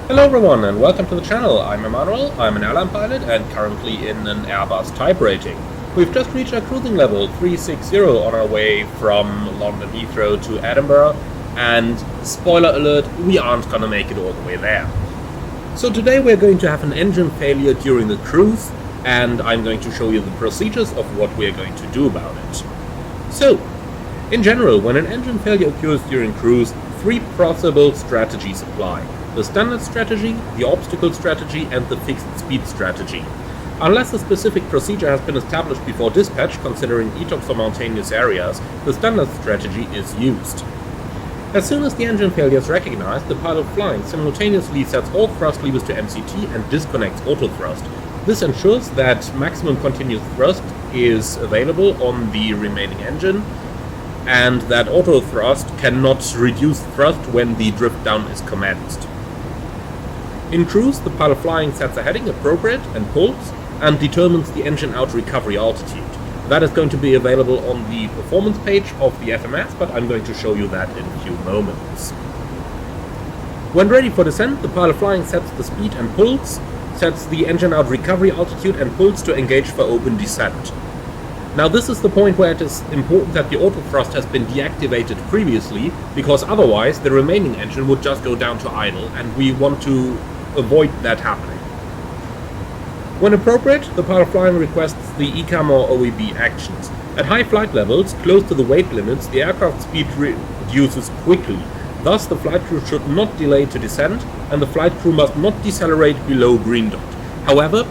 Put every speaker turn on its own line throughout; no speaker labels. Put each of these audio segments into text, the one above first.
Hello everyone and welcome to the channel. I'm Emmanuel, I'm an airline pilot and currently in an Airbus type rating. We've just reached our cruising level 360 on our way from London Heathrow to Edinburgh, and spoiler alert, we aren't gonna make it all the way there. So today we're going to have an engine failure during the cruise, and I'm going to show you the procedures of what we're going to do about it. So, in general, when an engine failure occurs during cruise, three possible strategies apply. The standard strategy, the obstacle strategy, and the fixed speed strategy. Unless a specific procedure has been established before dispatch, considering ETOPS or mountainous areas, the standard strategy is used. As soon as the engine failure is recognized, the pilot flying simultaneously sets all thrust levers to MCT and disconnects auto thrust. This ensures that maximum continuous thrust is available on the remaining engine, and that auto thrust cannot reduce thrust when the drift down is commenced. In cruise, the pilot flying sets a heading appropriate and pulls, and determines the engine out recovery altitude. That is going to be available on the performance page of the FMS, but I'm going to show you that in a few moments. When ready for descent, the pilot flying sets the speed and pulls, sets the engine out recovery altitude and pulls to engage for open descent. Now this is the point where it is important that the auto thrust has been deactivated previously, because otherwise the remaining engine would just go down to idle, and we want to avoid that happening. When appropriate, the pilot flying requests the ECAM or OEB actions. At high flight levels, close to the weight limits, the aircraft speed reduces quickly. Thus, the flight crew should not delay to descent, and the flight crew must not decelerate below green dot. However,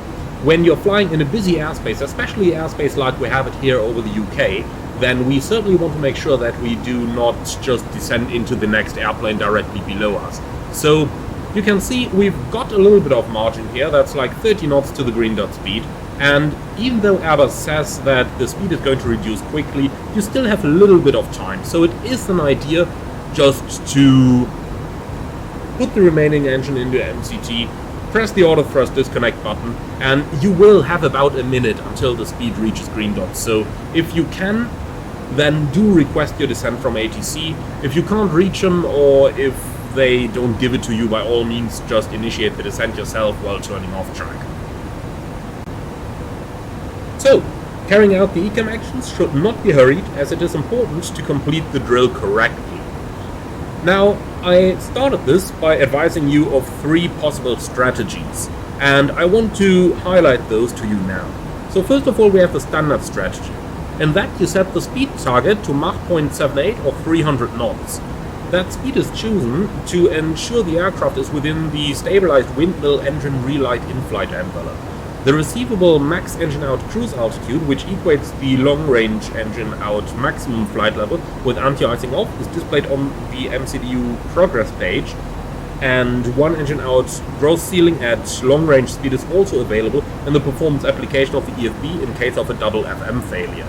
when you're flying in a busy airspace, especially airspace like we have it here over the UK, then we certainly want to make sure that we do not just descend into the next airplane directly below us. So, you can see we've got a little bit of margin here, that's like 30 knots to the green dot speed, and even though Airbus says that the speed is going to reduce quickly, you still have a little bit of time, so it is an idea just to put the remaining engine into MCT, press the auto thrust disconnect button, and you will have about a minute until the speed reaches green dot. So if you can, then do request your descent from ATC. If you can't reach them, or if they don't give it to you, by all means just initiate the descent yourself while turning off track. So, carrying out the ECAM actions should not be hurried, as it is important to complete the drill correctly. Now, I started this by advising you of three possible strategies, and I want to highlight those to you now. So first of all, we have the standard strategy. In that, you set the speed target to Mach 0.78 or 300 knots. That speed is chosen to ensure the aircraft is within the stabilized windmill engine relight in-flight envelope. The receivable max engine out cruise altitude, which equates the long-range engine out maximum flight level with anti-icing off, is displayed on the MCDU progress page, and one engine out gross ceiling at long-range speed is also available in the performance application of the EFB in case of a double FM failure.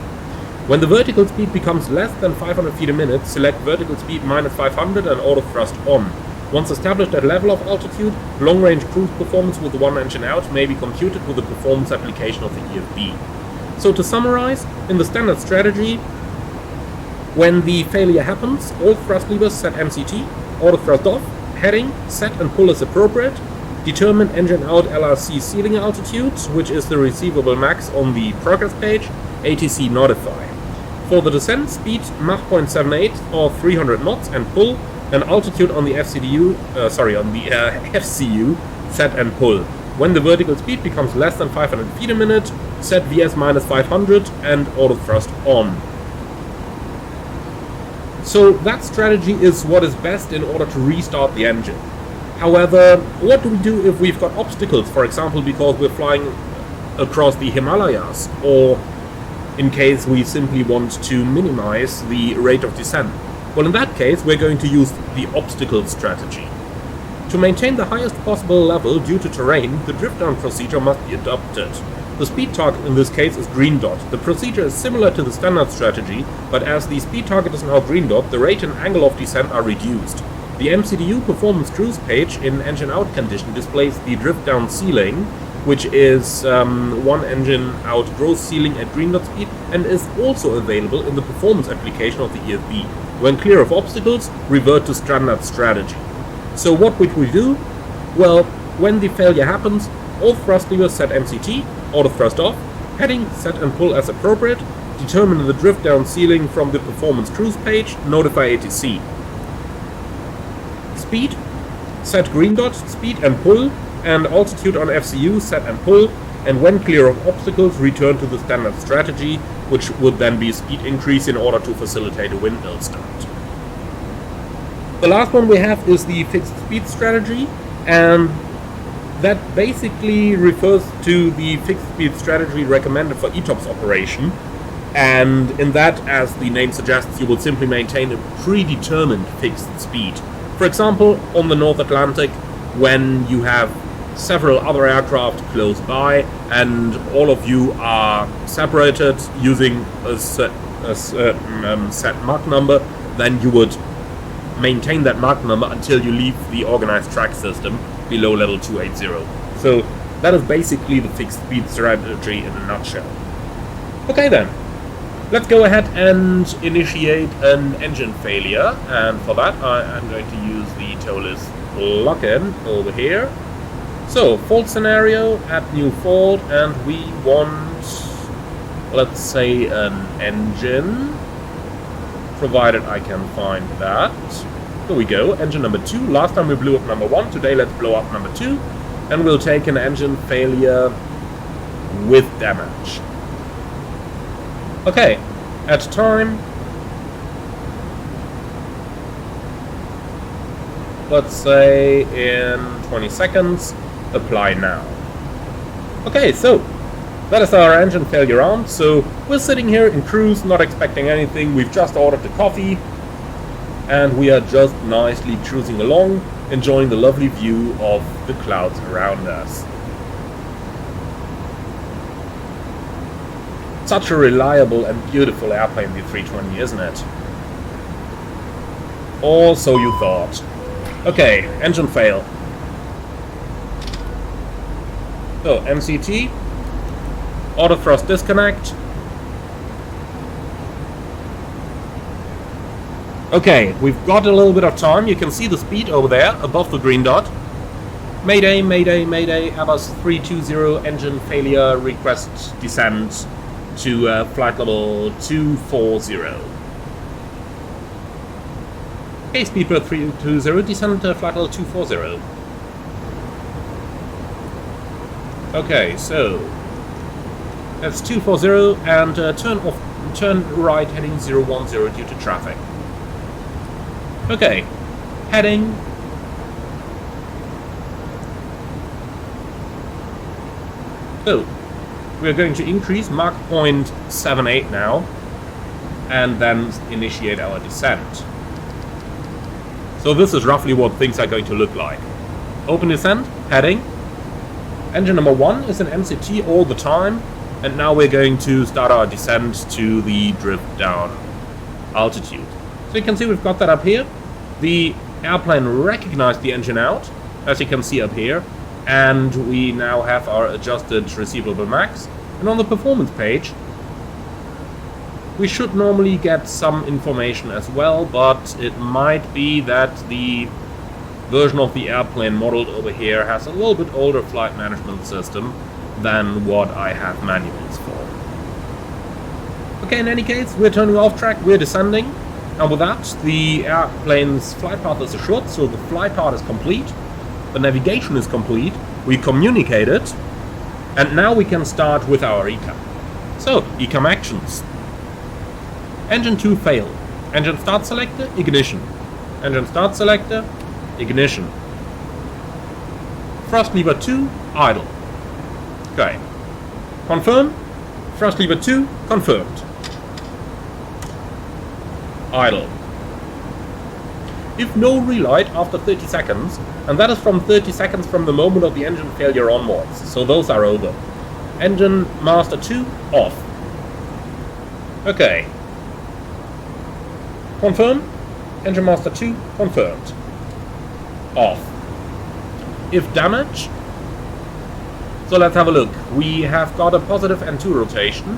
When the vertical speed becomes less than 500 feet a minute, select vertical speed minus 500 and auto thrust on. Once established at level of altitude, long-range cruise performance with one engine out may be computed with the performance application of the EFB. So to summarize, in the standard strategy, when the failure happens, all thrust levers set MCT, auto thrust off, heading, set and pull as appropriate, determine engine out LRC ceiling altitude, which is the receivable max on the progress page, ATC notify. For the descent, speed Mach 0.78 or 300 knots and pull, and altitude on the FCU set and pull. When the vertical speed becomes less than 500 feet a minute, set VS minus 500 and auto thrust on. So that strategy is what is best in order to restart the engine. However, what do we do if we've got obstacles, for example because we're flying across the Himalayas, or in case we simply want to minimize the rate of descent? Well, in that case, we're going to use the obstacle strategy. To maintain the highest possible level due to terrain, the drift down procedure must be adopted. The speed target in this case is green dot. The procedure is similar to the standard strategy, but as the speed target is now green dot, the rate and angle of descent are reduced. The MCDU performance cruise page in engine out condition displays the drift down ceiling, which is one engine out gross ceiling at green dot speed, and is also available in the performance application of the EFB. When clear of obstacles, revert to standard strategy. So what would we do? Well, when the failure happens, all thrust levers set MCT, auto thrust off, heading set and pull as appropriate, determine the drift down ceiling from the performance cruise page, notify ATC. Speed, set green dot, speed and pull, and altitude on FCU, set and pull, and when clear of obstacles, return to the standard strategy, which would then be speed increase in order to facilitate a windmill start. The last one we have is the fixed speed strategy, and that basically refers to the fixed speed strategy recommended for ETOPS operation. And in that, as the name suggests, you will simply maintain a predetermined fixed speed. For example, on the North Atlantic, when you have several other aircraft close by and all of you are separated using a set Mach number, then you would maintain that Mach number until you leave the organized track system below level 280. So that is basically the fixed speed strategy in a nutshell. Okay then, let's go ahead and initiate an engine failure, and for that I'm going to use the TOLIS lock-in over here. So, fault scenario, add new fault, and we want, let's say, an engine, provided I can find that. Here we go, engine number 2. Last time we blew up number 1, today let's blow up number 2, and we'll take an engine failure with damage. Okay, at time, let's say in 20 seconds, apply now. Okay, so that is our engine failure on. So we're sitting here in cruise, not expecting anything. We've just ordered the coffee, and we are just nicely cruising along, enjoying the lovely view of the clouds around us. Such a reliable and beautiful airplane, the 320, isn't it? Or so you thought. Okay, engine fail. So, MCT, auto thrust disconnect. Okay, we've got a little bit of time. You can see the speed over there, above the green dot. Mayday, mayday, mayday, Airbus 320 engine failure, request descent to flight level 240. Okay, speedbird 320, descend to flight level 240. Okay, so that's 240 and turn right heading 010 due to traffic. Okay, heading. So we're going to increase Mach 0.78 now and then initiate our descent. So this is roughly what things are going to look like. Open descent, heading. Engine number 1 is in MCT all the time, and now we're going to start our descent to the drift down altitude. So you can see we've got that up here. The airplane recognized the engine out, as you can see up here, and we now have our adjusted receivable max. And on the performance page, we should normally get some information as well, but it might be that the version of the airplane modeled over here has a little bit older flight management system than what I have manuals for. Okay, in any case, we're turning off track, we're descending, and with that, the airplane's flight path is assured, so the flight path is complete, the navigation is complete, we communicated, and now we can start with our ECAM. So, ECAM actions. Engine 2 failed. Engine start selector, ignition. Engine start selector, ignition. Thrust lever 2, idle. Okay. Confirm. Thrust lever 2, confirmed. Idle. If no relight after 30 seconds, and that is from 30 seconds from the moment of the engine failure onwards, so those are over. Engine master 2, off. Okay. Confirm. Engine master 2, confirmed. Off. If damage, so let's have a look. We have got a positive N2 rotation.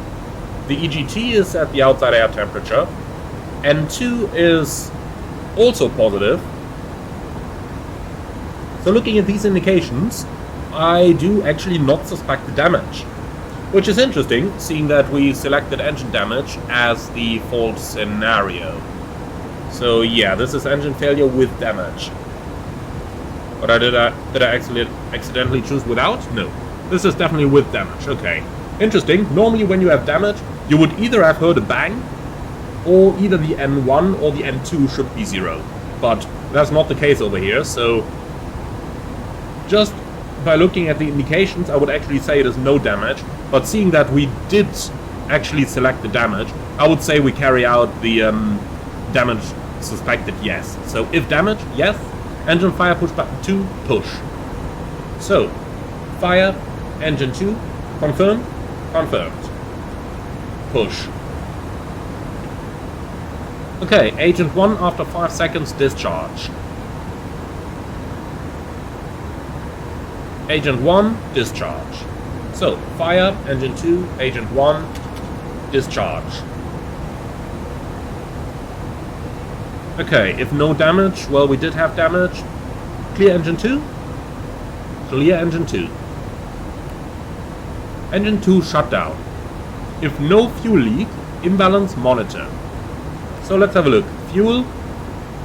The EGT is at the outside air temperature. N2 is also positive. So looking at these indications, I do actually not suspect the damage. Which is interesting, seeing that we selected engine damage as the fault scenario. So yeah, this is engine failure with damage. But did I actually accidentally choose without? No. This is definitely with damage, okay. Interesting, normally when you have damage, you would either have heard a bang, or either the N1 or the N2 should be 0. But that's not the case over here, so just by looking at the indications, I would actually say it is no damage. But seeing that we did actually select the damage, I would say we carry out the damage suspected, yes. So if damage, yes. Engine fire push button 2, push. So, fire, engine 2, confirmed, confirmed. Push. Okay, agent 1 after 5 seconds discharge. Agent 1, discharge. So, fire, engine 2, agent 1, discharge. Okay, if no damage, well, we did have damage. Clear engine 2. Clear engine 2. Engine 2 shut down. If no fuel leak, imbalance monitor. So let's have a look. Fuel,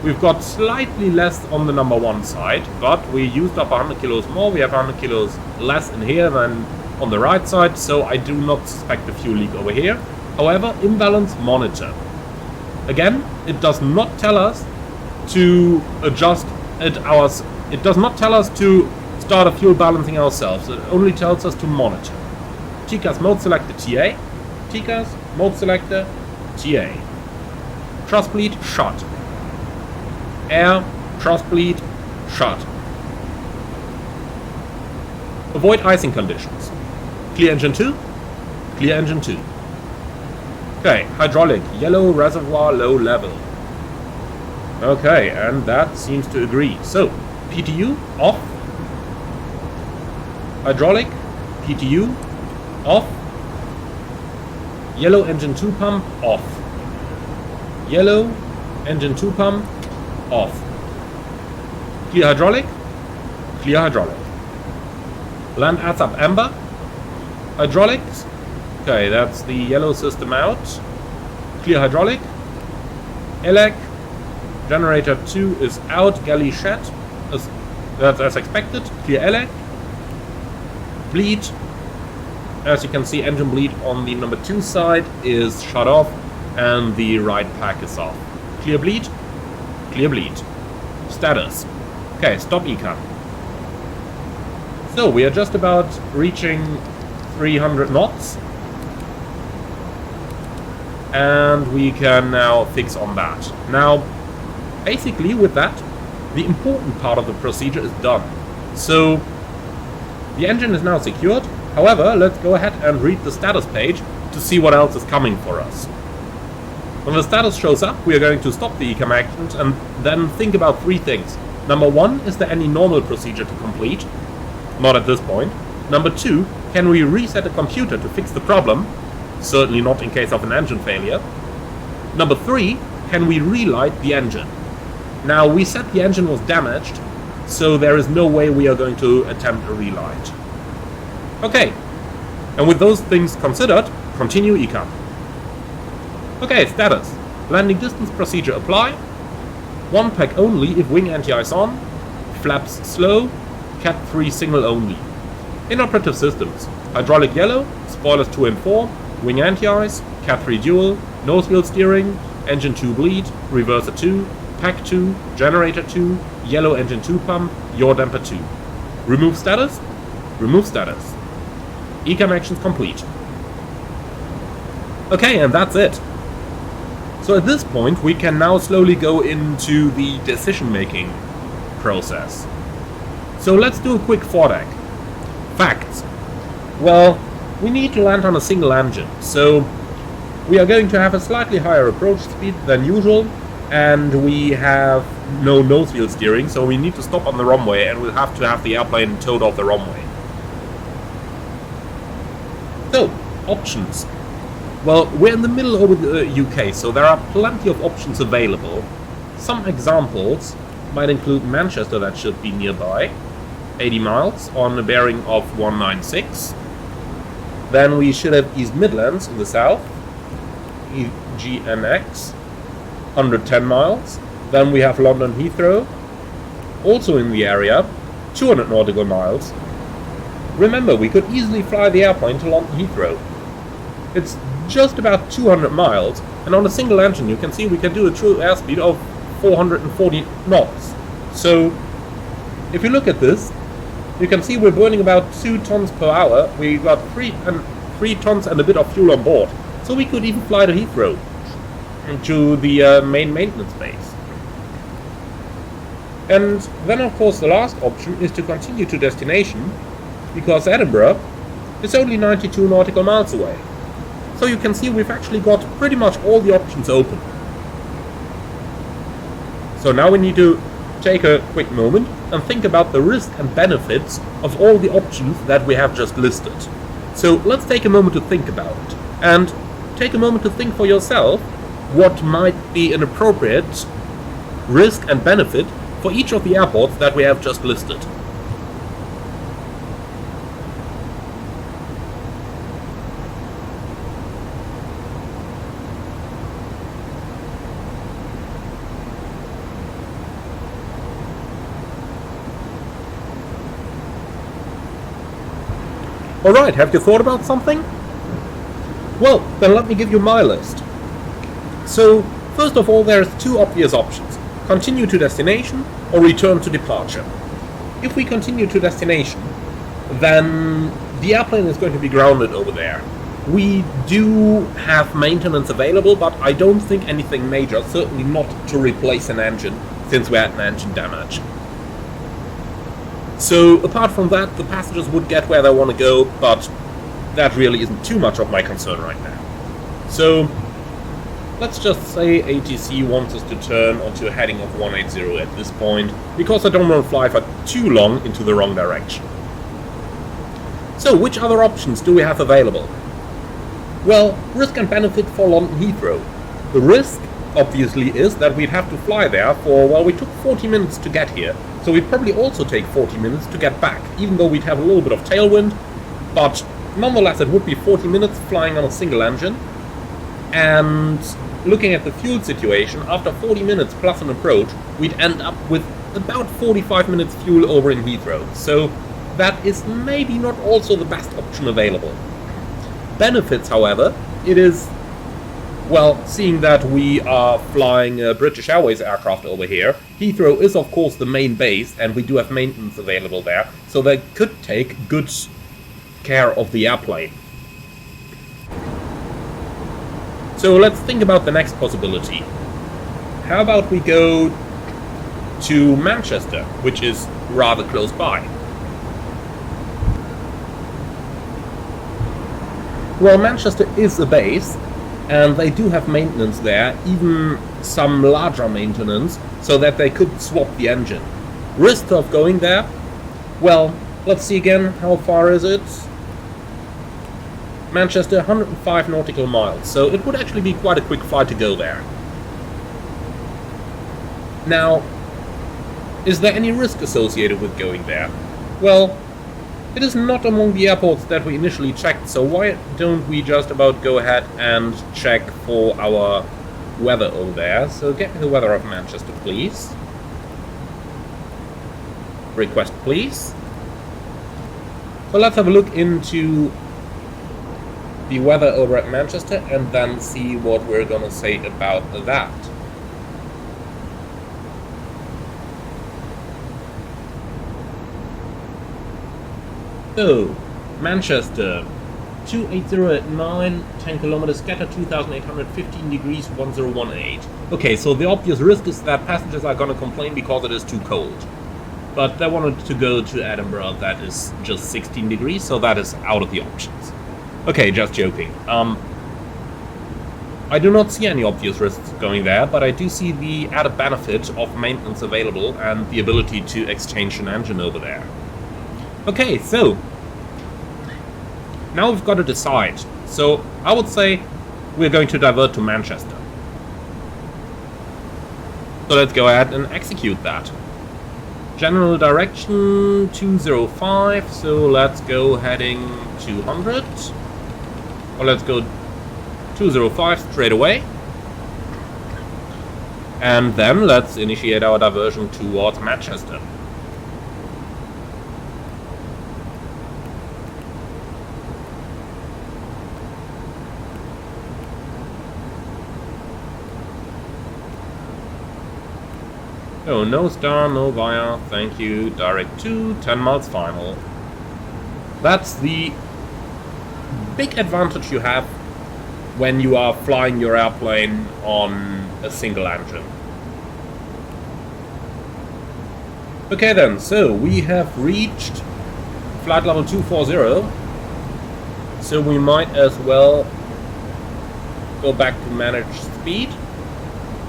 we've got slightly less on the number 1 side, but we used up 100 kilos more. We have 100 kilos less in here than on the right side, so I do not suspect a fuel leak over here. However, imbalance monitor. Again, it does not tell us to adjust it ours. It does not tell us to start a fuel balancing ourselves. It only tells us to monitor. TCAS mode selector TA. TCAS mode selector TA. Thrust bleed shut. Air thrust bleed shut. Avoid icing conditions. Clear engine 2. Clear engine 2. Okay, hydraulic, yellow reservoir, low level. Okay, and that seems to agree. So, PTU, off. Hydraulic, PTU, off. Yellow engine 2 pump, off. Yellow engine 2 pump, off. Clear hydraulic, clear hydraulic. Land adds up amber. Hydraulics. Okay, that's the yellow system out. Clear hydraulic. ELEC. Generator 2 is out. Galley shed. That's as expected. Clear ELEC. Bleed. As you can see, engine bleed on the number 2 side is shut off. And the right pack is off. Clear bleed. Clear bleed. Status. Okay, stop ECAM. So, we are just about reaching 300 knots. And we can now fix on that. Now, basically with that, the important part of the procedure is done. So, the engine is now secured. However, let's go ahead and read the status page to see what else is coming for us. When the status shows up, we are going to stop the ECAM actions and then think about 3 things. Number 1, is there any normal procedure to complete? Not at this point. Number 2, can we reset the computer to fix the problem? Certainly not in case of an engine failure. Number 3, can we relight the engine? Now, we said the engine was damaged, so there is no way we are going to attempt a relight. Okay, and with those things considered, continue ECAM. Okay, status. Landing distance procedure apply. 1 pack only if wing anti-ice on. Flaps slow. Cat 3 signal only. Inoperative systems. Hydraulic yellow. Spoilers 2 and 4. Wing anti-ice. Cat 3 dual. Nose wheel steering. Engine 2 bleed. Reverser 2. Pack 2. Generator 2. Yellow engine 2 pump. Yaw damper 2. Remove status. Remove status. ECAM actions complete. Okay, and that's it. So at this point, we can now slowly go into the decision-making process. So let's do a quick foredeck. Facts. Well, we need to land on a single engine, so we are going to have a slightly higher approach speed than usual, and we have no nose wheel steering, so we need to stop on the runway, and we'll have to have the airplane towed off the runway. So, options. Well, we're in the middle of the UK, so there are plenty of options available. Some examples might include Manchester, that should be nearby. 80 miles on a bearing of 196. Then we should have East Midlands in the south, EGNX, 110 miles. Then we have London Heathrow, also in the area, 200 nautical miles. Remember, we could easily fly the airplane to London Heathrow. It's just about 200 miles, and on a single engine you can see we can do a true airspeed of 440 knots. So, if you look at this, you can see we're burning about 2 tons per hour. We got 3 tons and a bit of fuel on board. So we could even fly to Heathrow, to the main maintenance base. And then of course the last option is to continue to destination, because Edinburgh is only 92 nautical miles away. So you can see we've actually got pretty much all the options open. So now we need to take a quick moment and think about the risk and benefits of all the options that we have just listed. So let's take a moment to think about it, and take a moment to think for yourself what might be an appropriate risk and benefit for each of the airports that we have just listed. Alright, have you thought about something? Well, then let me give you my list. So, first of all, there's 2 obvious options. Continue to destination or return to departure. If we continue to destination, then the airplane is going to be grounded over there. We do have maintenance available, but I don't think anything major, certainly not to replace an engine, since we had an engine damage. So, apart from that, the passengers would get where they want to go, but that really isn't too much of my concern right now. So, let's just say ATC wants us to turn onto a heading of 180 at this point, because I don't want to fly for too long into the wrong direction. So, which other options do we have available? Well, risk and benefit for London Heathrow. The risk, obviously, is that we'd have to fly there for, well, we took 40 minutes to get here, so we'd probably also take 40 minutes to get back, even though we'd have a little bit of tailwind, but nonetheless it would be 40 minutes flying on a single engine. And looking at the fuel situation, after 40 minutes plus an approach, we'd end up with about 45 minutes fuel over in Heathrow, so that is maybe not also the best option available. Benefits, however, it is, well, seeing that we are flying a British Airways aircraft over here, Heathrow is of course the main base, and we do have maintenance available there, so they could take good care of the airplane. So let's think about the next possibility. How about we go to Manchester, which is rather close by? Well, Manchester is a base, and they do have maintenance there, even some larger maintenance, so that they could swap the engine. Risk of going there? Well, let's see again, how far is it? Manchester, 105 nautical miles, so it would actually be quite a quick flight to go there. Now, is there any risk associated with going there? Well, it is not among the airports that we initially checked, so why don't we just about go ahead and check for our weather over there. So get me the weather of Manchester, please. Request, please. So let's have a look into the weather over at Manchester and then see what we're gonna say about that. So, Manchester, 280 at 9, 10 kilometers, scatter 2,815 degrees, 1018. Okay, so the obvious risk is that passengers are gonna complain because it is too cold. But they wanted to go to Edinburgh, that is just 16 degrees, so that is out of the options. Okay, just joking. I do not see any obvious risks going there, but I do see the added benefit of maintenance available and the ability to exchange an engine over there. Okay, so now we've got to decide. So I would say we're going to divert to Manchester. So let's go ahead and execute that. General direction 205, so let's go heading 200. Or let's go 205 straight away. And then let's initiate our diversion towards Manchester. Oh, no star, no via, thank you, direct to 10 miles final. That's the big advantage you have when you are flying your airplane on a single engine. Okay then, so we have reached flight level 240, so we might as well go back to manage speed.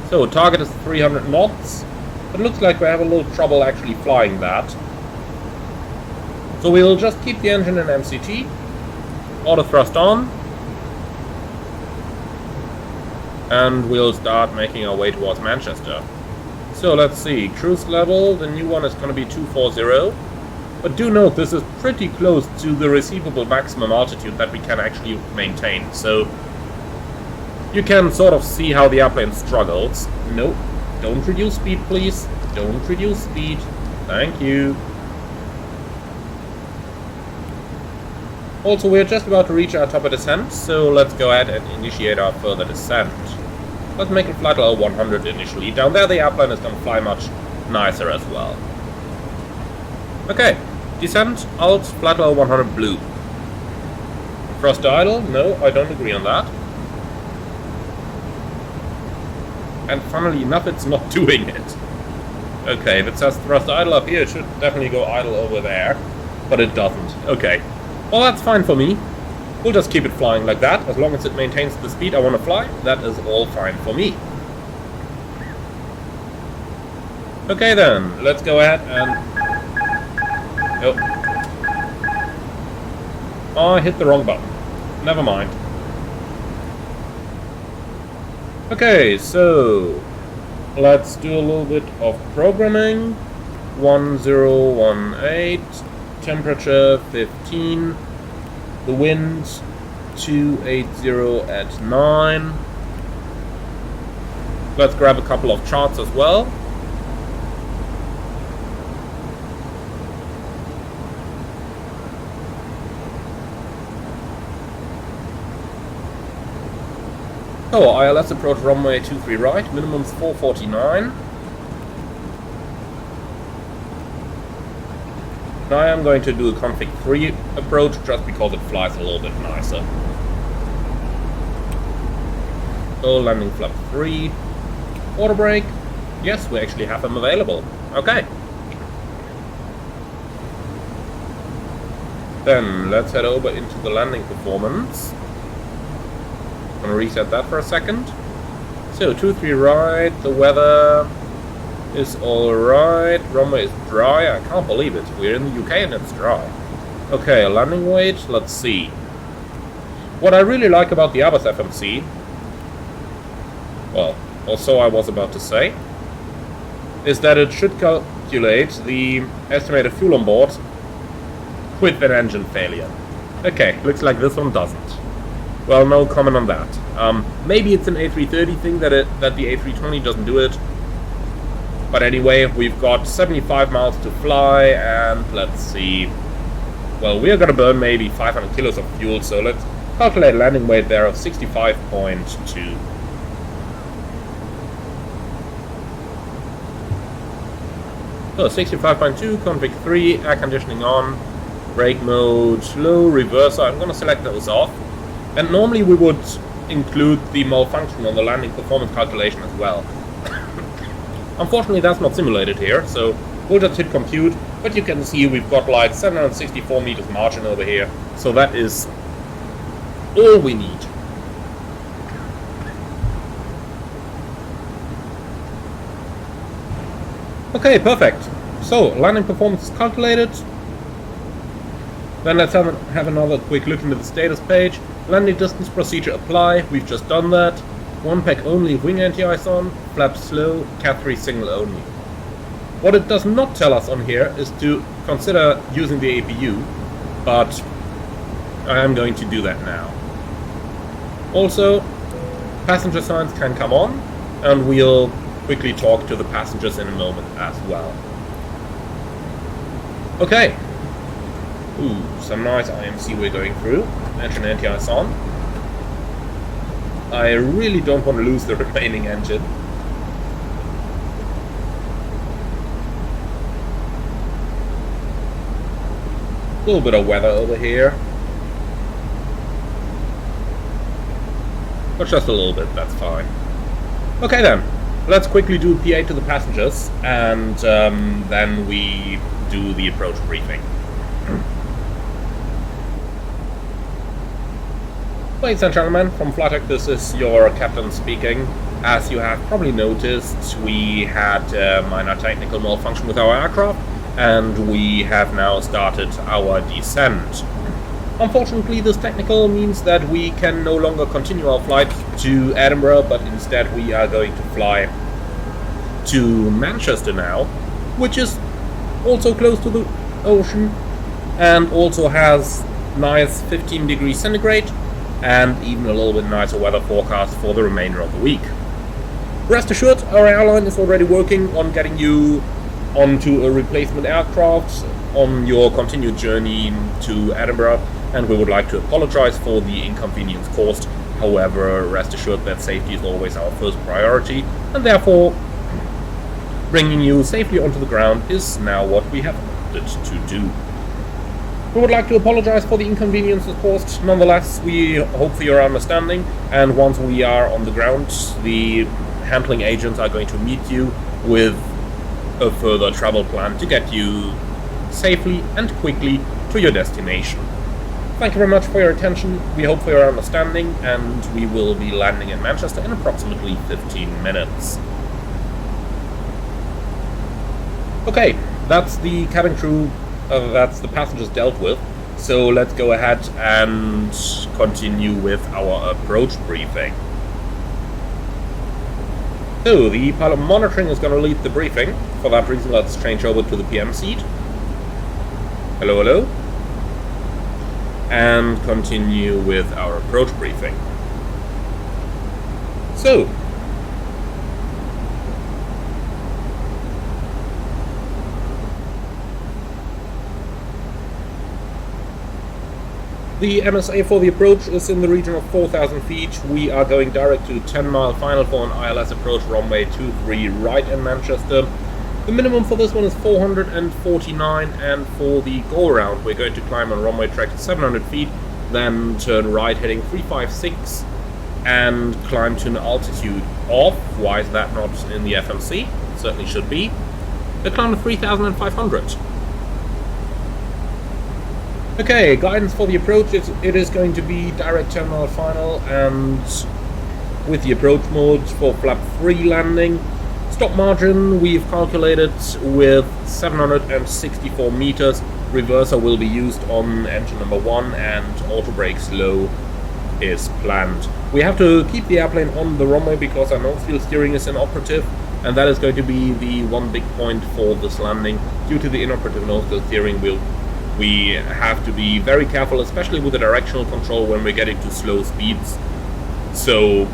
So target is 300 knots. It looks like we have a little trouble actually flying that. So we'll just keep the engine in MCT, auto thrust on, and we'll start making our way towards Manchester. So let's see, cruise level, the new one is going to be 240, but do note this is pretty close to the receivable maximum altitude that we can actually maintain, so you can sort of see how the airplane struggles. Nope. Don't reduce speed, please. Don't reduce speed. Thank you. Also, we're just about to reach our top of descent, so let's go ahead and initiate our further descent. Let's make it flight level 100 initially. Down there, the airplane is going to fly much nicer as well. Okay. Descent, alt, flight level 100 blue. Thrust idle? No, I don't agree on that. And funnily enough, it's not doing it. Okay, if it says thrust idle up here, it should definitely go idle over there. But it doesn't. Okay. Well, that's fine for me. We'll just keep it flying like that. As long as it maintains the speed I want to fly, that is all fine for me. Okay then, let's go ahead and... Oh, I hit the wrong button. Never mind. Okay, so let's do a little bit of programming. 1018, temperature 15, the wind 280 at 9. Let's grab a couple of charts as well. Oh, ILS approach runway 23 right, minimum's 449. Now I am going to do a config 3 approach just because it flies a little bit nicer. So landing flap 3, auto brake. Yes, we actually have them available. Okay. Then let's head over into the landing performance. I'm going to reset that for a second. So 23 right, the weather is alright, runway is dry, I can't believe it, we're in the UK and it's dry. Okay, landing weight, let's see. What I really like about the Airbus FMC, well, also I was about to say, is that it should calculate the estimated fuel on board with an engine failure. Okay, looks like this one doesn't. Well, no comment on that. Maybe it's an A330 thing that the A320 doesn't do it. But anyway, we've got 75 miles to fly, and let's see. Well, we are going to burn maybe 500 kilos of fuel, so let's calculate a landing weight there of 65.2. So 65.2, config 3, air conditioning on, brake mode, low, reverser. I'm going to select those off. And normally we would include the malfunction on the landing performance calculation as well. Unfortunately, that's not simulated here, so we'll just hit compute. But you can see we've got like 764 meters margin over here, so that is all we need. Okay, perfect. So landing performance is calculated. Then let's have another quick look into the status page. Landing distance procedure apply, we've just done that. One pack only, wing anti-ice on, flaps slow, Cat 3 signal only. What it does not tell us on here is to consider using the APU, but I am going to do that now. Also, passenger signs can come on, and we'll quickly talk to the passengers in a moment as well. Okay. Ooh, some nice IMC we're going through. Engine anti-ice on. I really don't want to lose the remaining engine. A little bit of weather over here. But just a little bit, that's fine. Okay then, let's quickly do PA to the passengers, and then we do the approach briefing. Ladies and gentlemen, from Flytech, this is your captain speaking. As you have probably noticed, we had a minor technical malfunction with our aircraft, and we have now started our descent. Unfortunately, this technical means that we can no longer continue our flight to Edinburgh, but instead we are going to fly to Manchester now, which is also close to the ocean and also has nice 15 degrees centigrade and even a little bit nicer weather forecast for the remainder of the week. Rest assured, our airline is already working on getting you onto a replacement aircraft on your continued journey to Edinburgh, and we would like to apologize for the inconvenience caused. However, rest assured that safety is always our first priority, and therefore bringing you safely onto the ground is now what we have opted to do. We would like to apologize for the inconveniences caused. Nonetheless, we hope for your understanding, and once we are on the ground, the handling agents are going to meet you with a further travel plan to get you safely and quickly to your destination. Thank you very much for your attention, we hope for your understanding, and we will be landing in Manchester in approximately 15 minutes. Okay, that's the cabin crew, that's the passengers dealt with, so let's go ahead and continue with our approach briefing. So, the pilot monitoring is going to lead the briefing. For that reason, let's change over to the PM seat. Hello, hello. And continue with our approach briefing. So, the MSA for the approach is in the region of 4,000 feet. We are going direct to 10-mile final for an ILS approach, runway 23 right in Manchester. The minimum for this one is 449, and for the go-around we're going to climb on runway track to 700 feet, then turn right heading 356 and climb to an altitude of, why is that not in the FMC? Certainly should be, a climb of 3,500. Okay, guidance for the approach, it is going to be direct 10-mile final, and with the approach mode for flap 3 landing. Stop margin we've calculated with 764 meters. Reverser will be used on engine number 1, and auto brake slow is planned. We have to keep the airplane on the runway because our nose-wheel steering is inoperative, and that is going to be the one big point for this landing. Due to the inoperative nose-wheel steering wheel, we have to be very careful, especially with the directional control when we're getting to slow speeds. So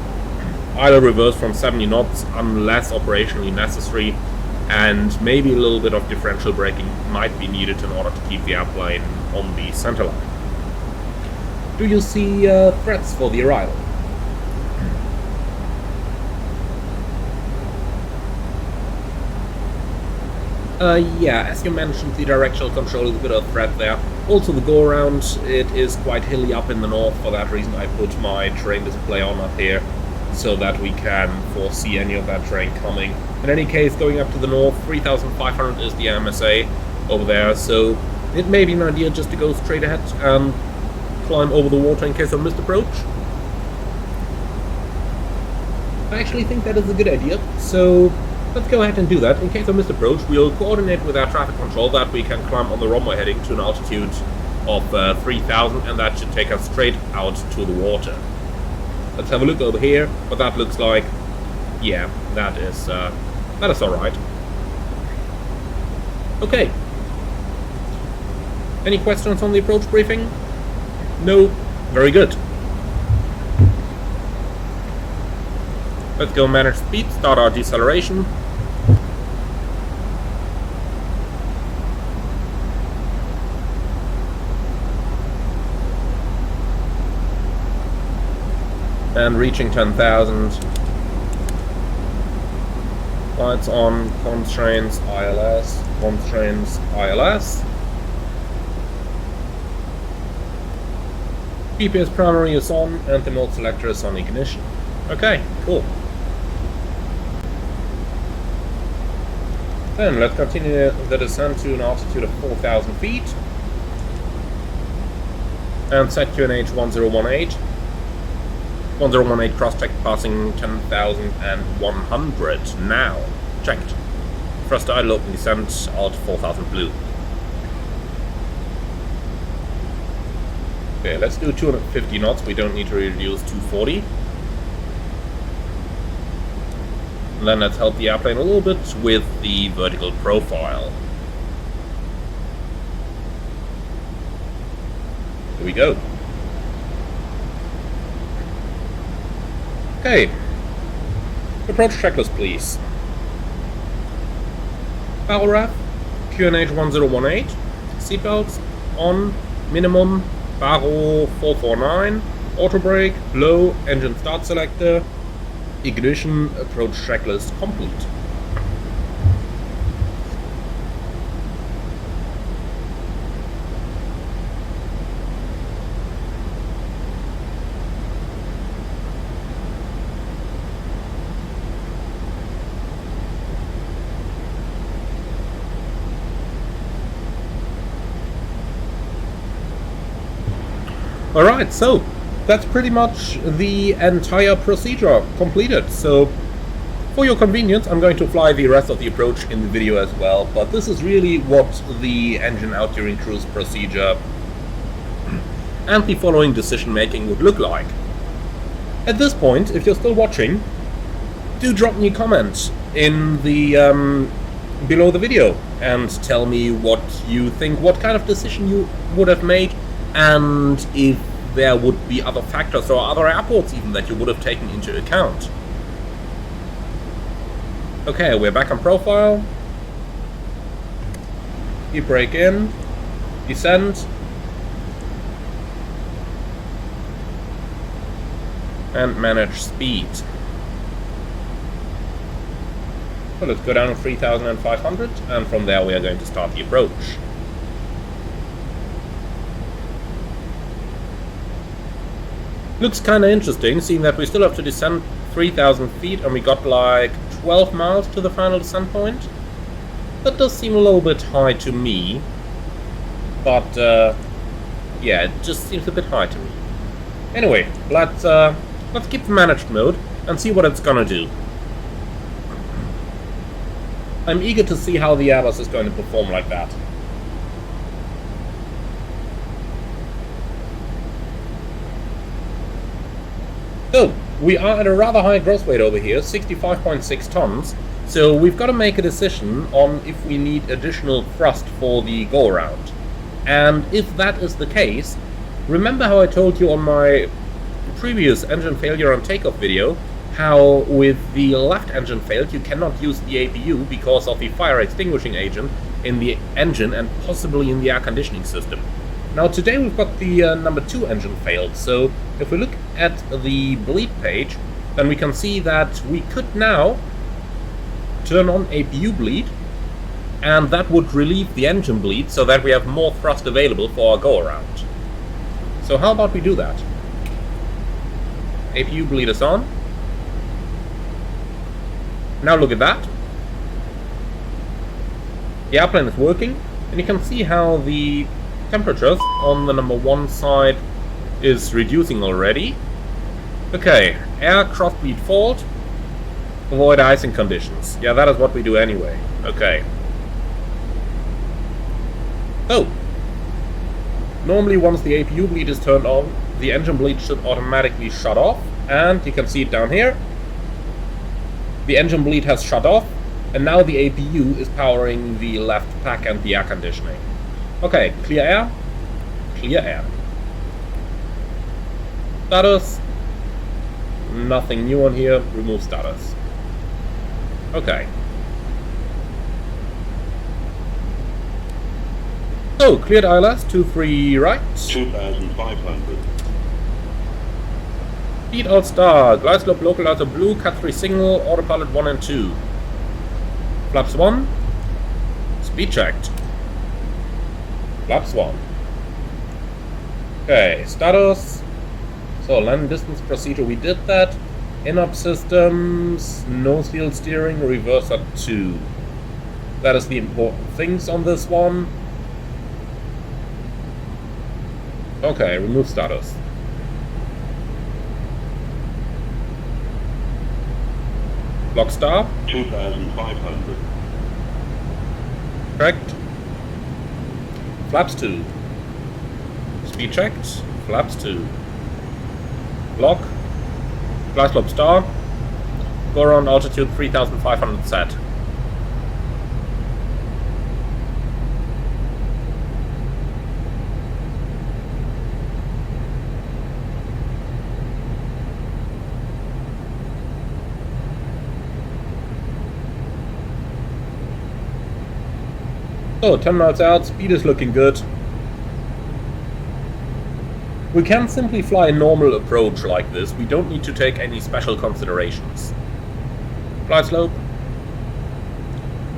either reverse from 70 knots unless operationally necessary, and maybe a little bit of differential braking might be needed in order to keep the airplane on the center line. Do you see threats for the arrival? Yeah, as you mentioned, the directional control is a bit of a threat there. Also the go-around, it is quite hilly up in the north. For that reason I put my terrain display on up here, so that we can foresee any of that terrain coming. In any case, going up to the north, 3,500 is the MSA over there, so it may be an idea just to go straight ahead and climb over the water in case of missed approach. I actually think that is a good idea, so let's go ahead and do that. In case of missed approach, we'll coordinate with our traffic control that we can climb on the runway heading to an altitude of 3,000, and that should take us straight out to the water. Let's have a look over here, what that looks like. Yeah, that is alright. Okay. Any questions on the approach briefing? No? Very good. Let's go manage speed, start our deceleration. And reaching 10,000. Lights on, constraints, ILS, constraints, ILS. GPS primary is on and the mode selector is on ignition. Okay, cool. Then let's continue the descent to an altitude of 4,000 feet. And set QNH 1018. 1018 cross-check passing 10,100 now. Checked. Thrust idle open descent alt 4,000 blue. Okay, let's do 250 knots. We don't need to reduce 240. And then let's help the airplane a little bit with the vertical profile. Here we go. Okay. Approach checklist, please. Barrel RAF, QNH 1018, seatbelts on, minimum, barrel 449, auto brake, low, engine start selector, ignition, approach checklist complete. Alright, so that's pretty much the entire procedure completed. So for your convenience, I'm going to fly the rest of the approach in the video as well, but this is really what the engine out during cruise procedure and the following decision making would look like. At this point, if you're still watching, do drop me a comment in the below the video and tell me what you think, what kind of decision you would have made, and if there would be other factors or other airports even that you would have taken into account. Okay, we're back on profile. E-brake in, descend, and manage speed. So let's go down to 3,500, and from there we are going to start the approach. Looks kind of interesting, seeing that we still have to descend 3,000 feet and we got like 12 miles to the final descent point. That does seem a little bit high to me, but yeah, it just seems a bit high to me. Anyway, let's keep the managed mode and see what it's gonna do. I'm eager to see how the Airbus is going to perform like that. So, we are at a rather high gross weight over here, 65.6 tons, so we've got to make a decision on if we need additional thrust for the go-around. And if that is the case, remember how I told you on my previous engine failure on takeoff video, how with the left engine failed you cannot use the APU because of the fire extinguishing agent in the engine and possibly in the air conditioning system. Now today we've got the number 2 engine failed, so if we look at the bleed page, then we can see that we could now turn on APU bleed, and that would relieve the engine bleed so that we have more thrust available for our go-around. So how about we do that? APU bleed is on. Now look at that. The airplane is working, and you can see how the temperatures on the number 1 side is reducing already. Okay, air cross bleed fault, avoid icing conditions. Yeah, that is what we do anyway. Okay. So, normally once the APU bleed is turned on, the engine bleed should automatically shut off, and you can see it down here. The engine bleed has shut off, And now the APU is powering the left pack and the air conditioning. Okay, clear air. Clear air. Status. Nothing new on here. Remove status. Okay. So, cleared ILS, 23 right.
2,500.
Speed out star, glide slope localizer blue, cut 3 signal, autopilot 1 and 2. Flaps 1. Speed checked. Flaps 1. Okay, status. So, landing distance procedure, we did that. In-up systems, nose field steering, reverse at 2. That is the important things on this one. Okay, remove status. Lock star.
2,500.
Correct. Flaps 2. Speed checked. Flaps 2. Lock. Glide slope star. Go around altitude 3,500 set. So, 10 miles out, speed is looking good. We can simply fly a normal approach like this, we don't need to take any special considerations. Glide slope.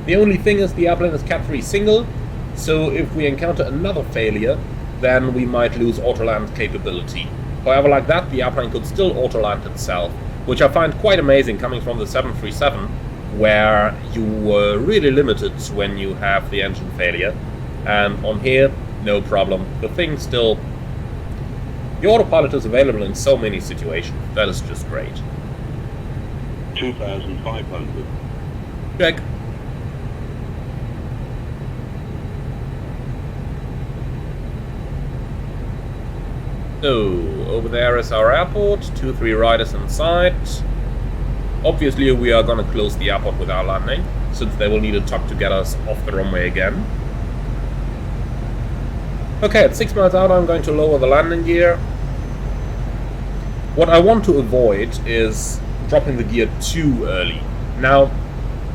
The only thing is the airplane is Cat 3 single, so if we encounter another failure, then we might lose auto-land capability. However, like that, the airplane could still auto-land itself, which I find quite amazing coming from the 737, where you were really limited when you have the engine failure. And on here, no problem. The thing still... The autopilot is available in so many situations. That is just great.
2,500.
Check. So, over there is our airport. 2-3 riders inside. Obviously, we are going to close the airport with our landing, since they will need a tug to get us off the runway again. Okay, at 6 miles out, I'm going to lower the landing gear. What I want to avoid is dropping the gear too early. Now,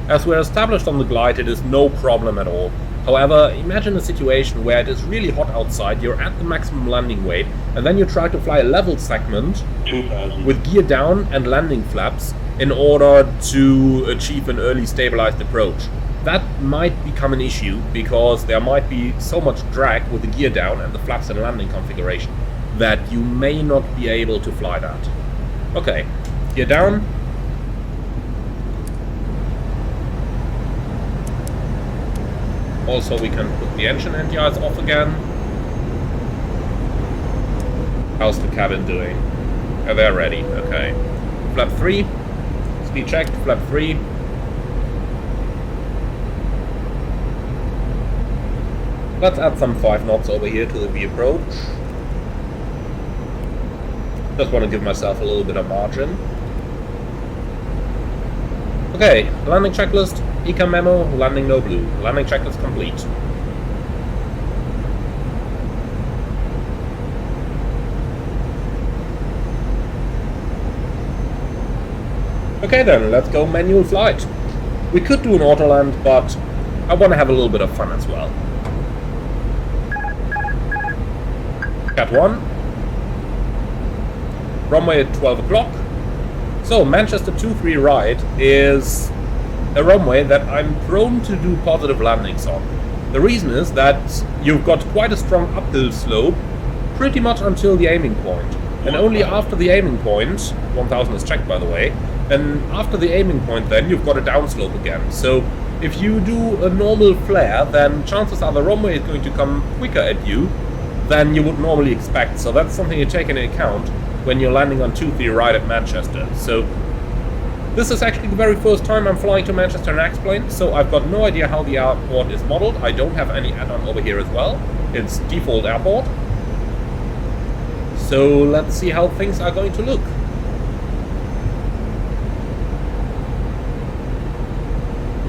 as we're established on the glide, it is no problem at all. However, imagine a situation where it is really hot outside, you're at the maximum landing weight, and then you try to fly a level segment with gear down and landing flaps in order to achieve an early stabilized approach. That might become an issue because there might be so much drag with the gear down and the flaps and landing configuration that you may not be able to fly that. Okay, gear down. Also, we can put the engine anti-ice off again. How's the cabin doing? Oh, they're ready, okay. Flap 3. Speed checked, flap 3. Let's add some 5 knots over here to the V approach. Just want to give myself a little bit of margin. Okay, landing checklist, ECA memo, landing no blue. Landing checklist complete. Okay then, let's go manual flight. We could do an auto land, but I want to have a little bit of fun as well. Cat 1. Runway at 12 o'clock. So, Manchester 2-3 right is a runway that I'm prone to do positive landings on. The reason is that you've got quite a strong uphill slope pretty much until the aiming point. And only after the aiming point, 1000 is checked by the way, and after the aiming point then you've got a downslope again. So if you do a normal flare, then chances are the runway is going to come quicker at you than you would normally expect. So that's something you take into account when you're landing on 2-3 right at Manchester. So this is actually the very first time I'm flying to Manchester in X-plane, so I've got no idea how the airport is modeled. I don't have any add-on over here as well. It's default airport. So let's see how things are going to look.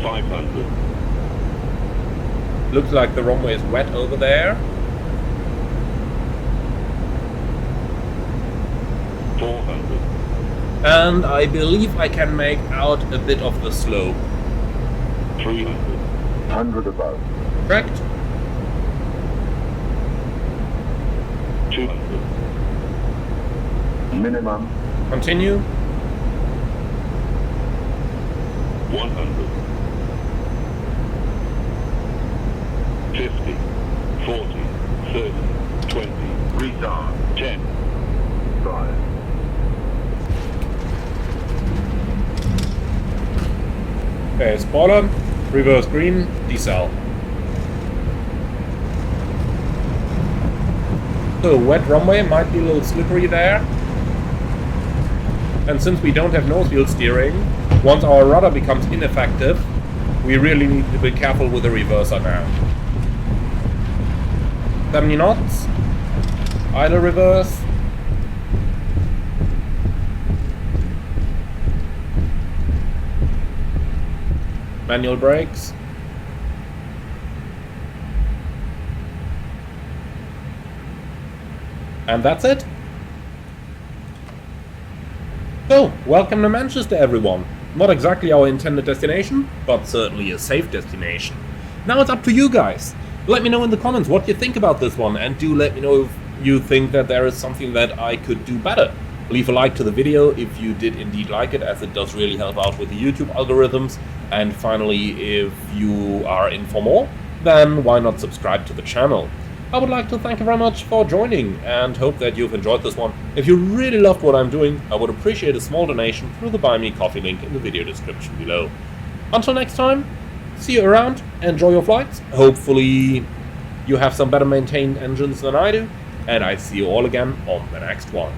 500.
Looks like the runway is wet over there.
400.
And I believe I can make out a bit of the slope.
300.
100 above.
Correct?
200.
Minimum.
Continue.
100. 50. 40. 30. 20.
Retard.
10.
5.
Okay, spoiler. Reverse green. Decel. So, wet runway might be a little slippery there. And since we don't have nose wheel steering, once our rudder becomes ineffective, we really need to be careful with the reverser now. 70 knots. Idle reverse. Manual brakes. And that's it. So, welcome to Manchester, everyone. Not exactly our intended destination, but certainly a safe destination. Now it's up to you guys. Let me know in the comments what you think about this one, and do let me know if you think that there is something that I could do better. Leave a like to the video if you did indeed like it, as it does really help out with the YouTube algorithms. And finally, if you are in for more, then why not subscribe to the channel? I would like to thank you very much for joining, and hope that you've enjoyed this one. If you really loved what I'm doing, I would appreciate a small donation through the Buy Me Coffee link in the video description below. Until next time, see you around, enjoy your flights, hopefully you have some better maintained engines than I do, and I see you all again on the next one.